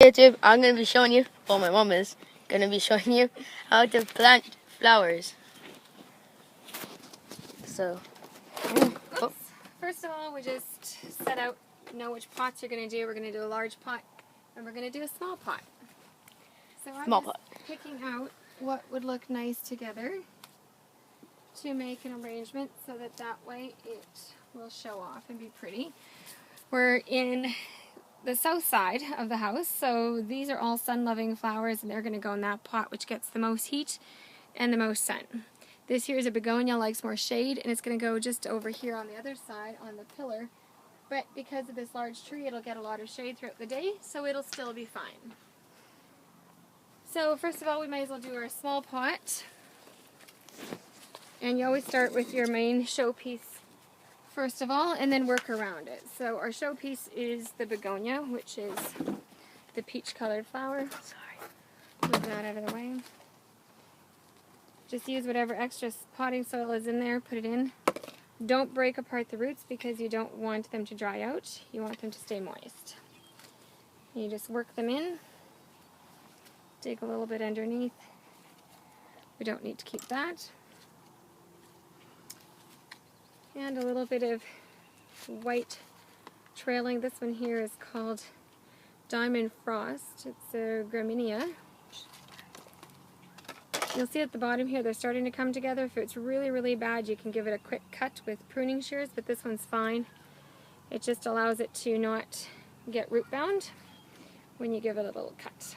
YouTube, I'm going to be showing you, well, my mom is going to be showing you how to plant flowers. So, Oops. First of all, we just set out, know which pots you're going to do. We're going to do a large pot, and we're going to do a small pot. So I'm small just pot. picking out what would look nice together to make an arrangement so that that way it will show off and be pretty. We're in the south side of the house, so these are all sun-loving flowers, and they're going to go in that pot, which gets the most heat and the most sun. This here is a begonia, likes more shade, and it's going to go just over here on the other side on the pillar. But because of this large tree, it'll get a lot of shade throughout the day, so it'll still be fine. So first of all, we might as well do our small pot. And you always start with your main showpiece first of all, and then work around it. So our showpiece is the begonia, which is the peach-colored flower. Sorry. Move that out of the way. Just use whatever extra potting soil is in there, put it in. Don't break apart the roots because you don't want them to dry out. You want them to stay moist. You just work them in. Dig a little bit underneath. We don't need to keep that. And a little bit of white trailing. This one here is called Diamond Frost. It's a graminia. You'll see at the bottom here they're starting to come together. If it's really, really bad, you can give it a quick cut with pruning shears, but this one's fine. It just allows it to not get root bound when you give it a little cut.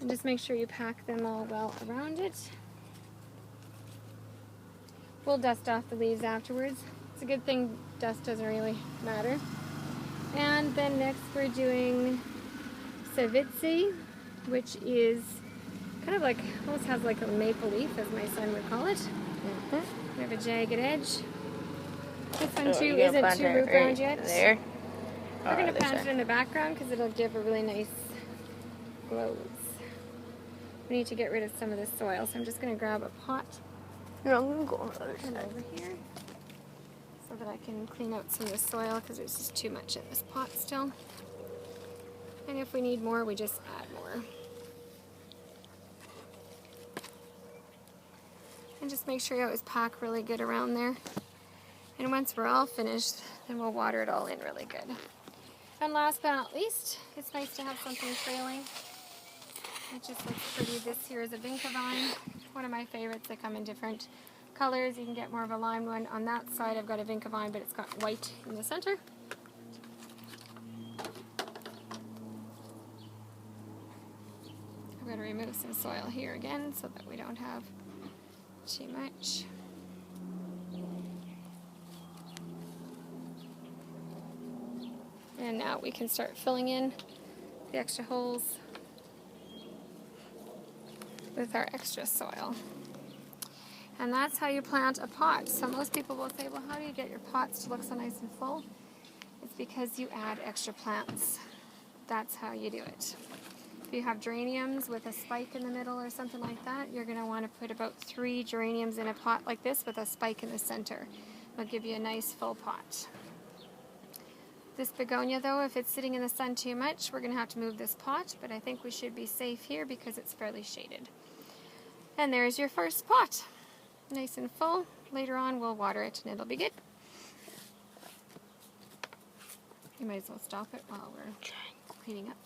And just make sure you pack them all well around it. We'll dust off the leaves afterwards. It's a good thing dust doesn't really matter. And then next we're doing Savitsi, which is kind of like, almost has like a maple leaf, as my son would call it. We have a jagged edge. This one too isn't too root bound yet. There. We're going to plant it in the background because it'll give a really nice glows. We need to get rid of some of the soil, so I'm just going to grab a pot. No, I'm going to go on the other And side. over here so that I can clean out some of the soil because there's just too much in this pot still. And if we need more, we just add more. And just make sure you always pack really good around there. And once we're all finished, then we'll water it all in really good. And last but not least, it's nice to have something trailing. It just looks pretty. This here is a vinca vine. One of my favorites. They come in different colors. You can get more of a lime one. On that side I've got a vinca vine, but it's got white in the center. I'm going to remove some soil here again so that we don't have too much. And now we can start filling in the extra holes with our extra soil. And that's how you plant a pot. So most people will say, well, how do you get your pots to look so nice and full? It's because you add extra plants. That's how you do it. If you have geraniums with a spike in the middle or something like that, you're going to want to put about 3 geraniums in a pot like this with a spike in the center. It'll give you a nice full pot. This begonia though, if it's sitting in the sun too much, we're going to have to move this pot, but I think we should be safe here because it's fairly shaded. And there's your first pot. Nice and full. Later on we'll water it and it'll be good. You might as well stop it while we're cleaning up.